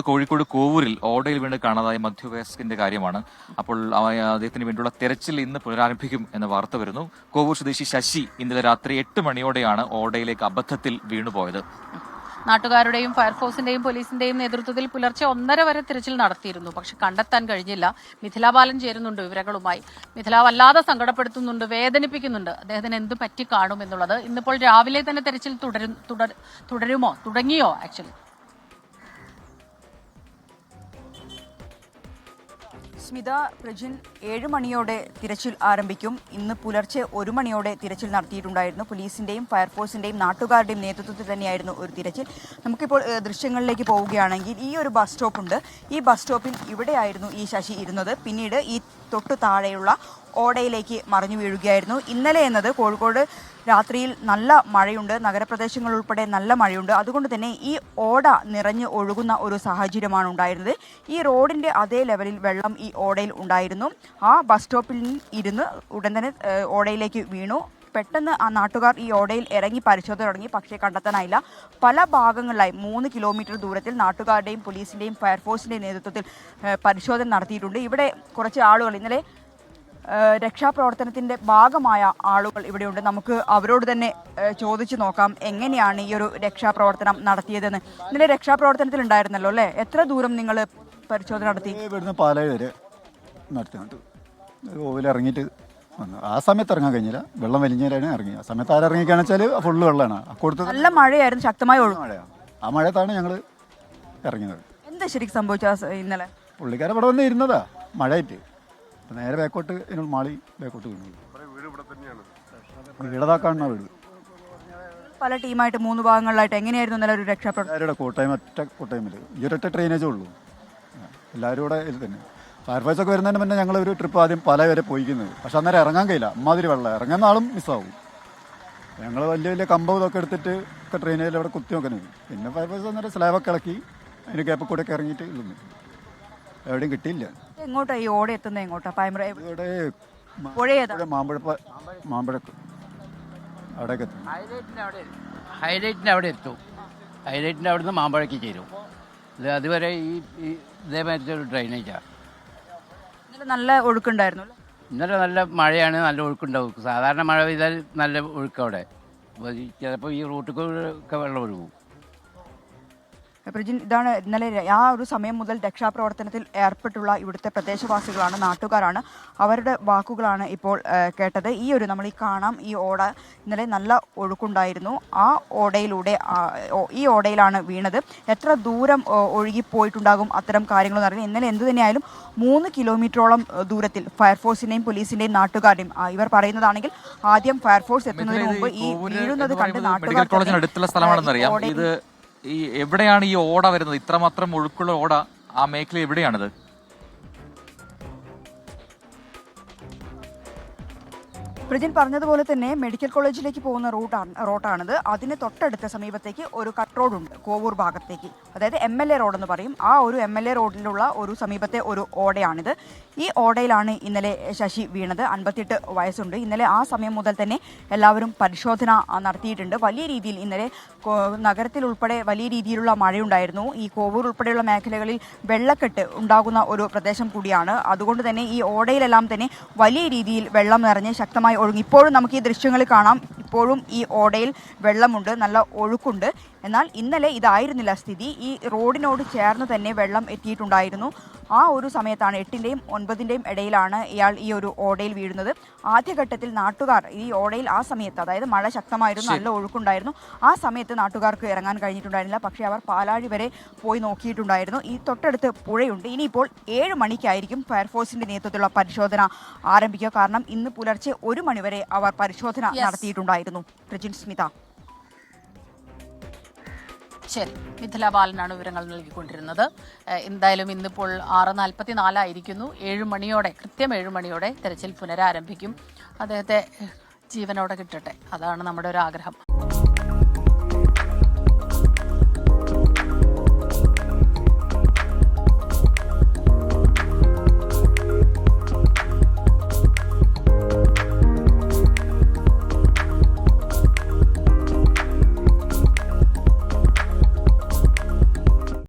കോഴിക്കോട് കോവൂരിൽ ഓടയിൽ വീണ് കാണാതായ മധ്യവയസ്കന്റെ കാര്യമാണ്. അപ്പോൾ അദ്ദേഹത്തിന് വേണ്ടിയുള്ള തെരച്ചിൽ ഇന്ന് പുനരാരംഭിക്കും എന്ന വാർത്ത വരുന്നു. കോവൂർ സ്വദേശി ശശി ഇന്നലെ രാത്രി 8 മണിയോടെയാണ് ഓടയിലേക്ക് അബദ്ധത്തിൽ വീണുപോയത്. നാട്ടുകാരുടെയും ഫയർഫോഴ്സിന്റെയും പോലീസിന്റെയും നേതൃത്വത്തിൽ പുലർച്ചെ 1:30 വരെ തിരച്ചിൽ നടത്തിയിരുന്നു. പക്ഷെ കണ്ടെത്താൻ കഴിഞ്ഞില്ല. മിഥില ബാലൻ ചേരുന്നുണ്ട് വിവരങ്ങളുമായി. മിഥില വല്ലാതെ സങ്കടപ്പെടുത്തുന്നുണ്ട്, വേദനിപ്പിക്കുന്നുണ്ട്. അദ്ദേഹത്തിന് എന്ത് പറ്റി കാണും എന്നുള്ളത്. ഇന്നിപ്പോൾ രാവിലെ തന്നെ തിരച്ചിൽ തുടങ്ങിയോ ആക്ച്വലി? സ്മിത, പ്രജിൻ 7 മണിയോടെ തിരച്ചിൽ ആരംഭിക്കും. ഇന്ന് പുലർച്ചെ 1 മണിയോടെ തിരച്ചിൽ നടത്തിയിട്ടുണ്ടായിരുന്നു. പോലീസിന്റെയും ഫയർഫോഴ്സിന്റെയും നാട്ടുകാരുടെയും നേതൃത്വത്തിൽ തന്നെയായിരുന്നു ഒരു തിരച്ചിൽ. നമുക്കിപ്പോൾ ദൃശ്യങ്ങളിലേക്ക് പോവുകയാണെങ്കിൽ ഈ ഒരു ബസ് സ്റ്റോപ്പ് ഉണ്ട്. ഈ ബസ് സ്റ്റോപ്പിൽ ഇവിടെയായിരുന്നു ഈ ശശി ഇരുന്നത്. പിന്നീട് ഈ തൊട്ടു താഴെയുള്ള ഓടയിലേക്ക് മറിഞ്ഞു വീഴുകയായിരുന്നു. ഇന്നലെ എന്നത് കോഴിക്കോട് രാത്രിയിൽ നല്ല മഴയുണ്ട്, നഗരപ്രദേശങ്ങൾ ഉൾപ്പെടെ നല്ല മഴയുണ്ട്. അതുകൊണ്ട് തന്നെ ഈ ഓട നിറഞ്ഞ് ഒഴുകുന്ന ഒരു സാഹചര്യമാണ് ഉണ്ടായിരുന്നത്. ഈ റോഡിൻ്റെ അതേ ലെവലിൽ വെള്ളം ഈ ഓടയിൽ ഉണ്ടായിരുന്നു. ആ ബസ് സ്റ്റോപ്പിൽ ഇരുന്ന് ഉടൻ തന്നെ ഓടയിലേക്ക് വീണു. പെട്ടെന്ന് ആ നാട്ടുകാർ ഈ ഓടയിൽ ഇറങ്ങി പരിശോധന തുടങ്ങി. പക്ഷേ കണ്ടെത്താനായില്ല. പല ഭാഗങ്ങളിലായി 3 കിലോമീറ്റർ ദൂരത്തിൽ നാട്ടുകാരുടെയും പോലീസിൻ്റെയും ഫയർഫോഴ്സിൻ്റെയും നേതൃത്വത്തിൽ പരിശോധന നടത്തിയിട്ടുണ്ട്. ഇവിടെ കുറച്ച് ആളുകൾ ഇന്നലെ രക്ഷാപ്രവർത്തനത്തിൻ്റെ ഭാഗമായ ആളുകൾ ഇവിടെയുണ്ട്. നമുക്ക് അവരോട് തന്നെ ചോദിച്ചു നോക്കാം എങ്ങനെയാണ് ഈ ഒരു രക്ഷാപ്രവർത്തനം നടത്തിയതെന്ന്. ഇന്നലെ രക്ഷാപ്രവർത്തനത്തിൽ ഉണ്ടായിരുന്നല്ലോ അല്ലേ? എത്ര ദൂരം നിങ്ങൾ പരിശോധന നടത്തി? ഇവിടുന്ന് പാലായി വരെ നടത്തിയിട്ട് ഓവിലിറങ്ങിയിട്ട് വന്നു. ആ സമയത്ത് ഇറങ്ങാൻ കഴിഞ്ഞില്ല, വെള്ളം വലിഞ്ഞേരാണ് ഇറങ്ങി. ആ സമയത്ത് ആരിറങ്ങിക്കാന്ന് വെച്ചാൽ ഫുള്ള് വെള്ളമാണ്. കൊടുത്ത് നല്ല മഴയായിരുന്നു, ശക്തമായ മഴയാണ്. ആ മഴയത്താണ് ഞങ്ങൾ ഇറങ്ങിയത്. എന്താ ശരിക്കും സംഭവിച്ച ഇന്നലെ? പുള്ളിക്കാരെ ഇവിടെ വന്ന് ഇരുന്നതാ മഴയായിട്ട്. നേരെ ബാക്കോട്ട് മാളി ബാക്കോട്ട് വീണു. വീടതാക്കാണ് വീട്. പല ടീമായിട്ട് 3 ഭാഗങ്ങളിലായിട്ട് എങ്ങനെയായിരുന്നു ഇന്നലെ ഒരു രക്ഷാപ്രവർത്തനം? എല്ലാവരുടെ കൂട്ടായ്മ ഒറ്റ കൂട്ടായ്മയിൽ ഈ ഒരൊറ്റ ട്രെയിനേജേ ഉള്ളൂ. എല്ലാവരും കൂടെ ഇതിൽ തന്നെ. ഫയർഫോഴ്സൊക്കെ വരുന്നതിന് മുന്നേ ഞങ്ങളൊരു ട്രിപ്പ് ആദ്യം പല വരെ പോയിക്കുന്നത്. പക്ഷെ അന്നേരം ഇറങ്ങാൻ കഴിയില്ല, അമ്മാതിരി വെള്ളം. ഇറങ്ങുന്ന ആളും മിസ്സാവും. ഞങ്ങൾ വലിയ വലിയ കമ്പ് ഇതൊക്കെ എടുത്തിട്ട് ഒക്കെ ട്രെയിനിൽ അവിടെ കുത്തി നോക്കുന്നത്. പിന്നെ ഫയർഫോഴ്സ് അന്നേരം സ്ലാബൊക്കെ ഇളക്കി അതിന് ക്യാപ്പ് കൂടെ ഒക്കെ ഇറങ്ങിയിട്ട് ഇരുന്നു. എവിടെയും കിട്ടിയില്ല. എങ്ങോട്ടാ ഈ ഓടെ എത്തുന്നത്? എങ്ങോട്ടാ? ഇവിടെ മാമ്പഴക്ക് അവിടേക്ക് എത്തും. ഹൈലൈറ്റിൻ്റെ അവിടെ എത്തും. ഹൈലൈറ്റിൻ്റെ അവിടെ നിന്ന് മാമ്പഴക്ക് ചേരും. അതുവരെ ഈ ഇതേമാതിരി ഒരു ഡ്രൈനേജാണ്. നല്ല ഒഴുക്കുണ്ടായിരുന്നു. ഇന്നലെ നല്ല മഴയാണ്, നല്ല ഒഴുക്കുണ്ടാവും. സാധാരണ മഴ പെയ്താൽ നല്ല ഒഴുക്കവിടെ. ചിലപ്പോൾ ഈ റൂട്ടിലൊക്കെ വെള്ളം ഒഴുകും. പ്രജിൻ, ഇതാണ് ഇന്നലെ ആ ഒരു സമയം മുതൽ രക്ഷാപ്രവർത്തനത്തിൽ ഏർപ്പെട്ടുള്ള ഇവിടുത്തെ പ്രദേശവാസികളാണ്, നാട്ടുകാരാണ്. അവരുടെ വാക്കുകളാണ് ഇപ്പോൾ കേട്ടത്. നമ്മൾ കാണാം, ഈ ഓട ഇന്നലെ നല്ല ഒഴുക്കുണ്ടായിരുന്നു. ആ ഓടയിലൂടെ ഈ ഓടയിലാണ് വീണത്. എത്ര ദൂരം ഒഴുകിപ്പോയിട്ടുണ്ടാകും അത്തരം കാര്യങ്ങളെന്ന് അറിയാം. ഇന്നലെ എന്തു തന്നെയായാലും 3 കിലോമീറ്ററോളം ദൂരത്തിൽ ഫയർഫോഴ്സിൻ്റെയും പോലീസിൻ്റെയും നാട്ടുകാരുടെയും ഇവർ പറയുന്നതാണെങ്കിൽ ആദ്യം ഫയർഫോഴ്സ് എത്തുന്നതിന് മുമ്പ് ഈ വീഴുന്നത് കണ്ട് നാട്ടുകാർ ഈ എവിടെയാണ് ഈ ഓട വരുന്നത്? ഇത്രമാത്രം ഒഴുക്കുള്ള ഓട ആ മേഖല എവിടെയാണിത്? പ്രജിൻ പറഞ്ഞതുപോലെ തന്നെ മെഡിക്കൽ കോളേജിലേക്ക് പോകുന്ന റോട്ടാണിത്. അതിന് തൊട്ടടുത്ത സമീപത്തേക്ക് ഒരു കട്ട് റോഡുണ്ട് കോവൂർ ഭാഗത്തേക്ക്, അതായത് MLA റോഡെന്ന് പറയും. ആ ഒരു MLA റോഡിലുള്ള ഒരു സമീപത്തെ ഒരു ഓടയാണിത്. ഈ ഓടയിലാണ് ഇന്നലെ ശശി വീണത്. 58 വയസ്സുണ്ട്. ഇന്നലെ ആ സമയം മുതൽ തന്നെ എല്ലാവരും പരിശോധന നടത്തിയിട്ടുണ്ട്. വലിയ രീതിയിൽ ഇന്നലെ നഗരത്തിൽ ഉൾപ്പെടെ വലിയ രീതിയിലുള്ള മഴയുണ്ടായിരുന്നു. ഈ കോവൂർ ഉൾപ്പെടെയുള്ള മേഖലകളിൽ വെള്ളക്കെട്ട് ഉണ്ടാകുന്ന ഒരു പ്രദേശം കൂടിയാണ്. അതുകൊണ്ട് തന്നെ ഈ ഓടയിലെല്ലാം തന്നെ വലിയ രീതിയിൽ വെള്ളം നിറഞ്ഞ് ശക്തമായി ഒഴുകി. ഇപ്പോഴും നമുക്ക് ഈ ദൃശ്യങ്ങൾ കാണാം. ഇപ്പോഴും ഈ ഓടയിൽ വെള്ളമുണ്ട്, നല്ല ഒഴുക്കുണ്ട്. എന്നാൽ ഇന്നലെ ഇതായിരുന്നില്ല സ്ഥിതി. ഈ റോഡിനോട് ചേർന്ന് തന്നെ വെള്ളം എത്തിയിട്ടുണ്ടായിരുന്നു. ആ ഒരു സമയത്താണ് 8-ന്റെയും 9-ന്റെയും ഇടയിലാണ് ഇയാൾ ഈ ഒരു ഓടയിൽ വീഴുന്നത്. ആദ്യഘട്ടത്തിൽ നാട്ടുകാർ ഈ ഓടയിൽ ആ സമയത്ത്, അതായത് മഴ ശക്തമായിരുന്നു, നല്ല ഒഴുക്കുണ്ടായിരുന്നു, ആ സമയത്ത് നാട്ടുകാർക്ക് ഇറങ്ങാൻ കഴിഞ്ഞിട്ടുണ്ടായിരുന്നില്ല. പക്ഷേ അവർ പാലാഴി വരെ പോയി നോക്കിയിട്ടുണ്ടായിരുന്നു. ഈ തൊട്ടടുത്ത് പുഴയുണ്ട്. ഇനിയിപ്പോൾ 7 മണിക്കായിരിക്കും ഫയർഫോഴ്സിന്റെ നേതൃത്വത്തിലുള്ള പരിശോധന ആരംഭിക്കുക. കാരണം ഇന്ന് പുലർച്ചെ 1 മണിവരെ അവർ പരിശോധന നടത്തിയിട്ടുണ്ടായിരുന്നു. പ്രജിൻ, സ്മിത. ശരി, മിഥില ബാലനാണ് വിവരങ്ങൾ നൽകിക്കൊണ്ടിരുന്നത്. എന്തായാലും ഇന്നിപ്പോൾ 6:44 ആയിരിക്കുന്നു. 7 മണിയോടെ, കൃത്യം 7 മണിയോടെ തെരച്ചിൽ പുനരാരംഭിക്കും. അദ്ദേഹത്തെ ജീവനോടെ കിട്ടട്ടെ, അതാണ് നമ്മുടെ ഒരു ആഗ്രഹം.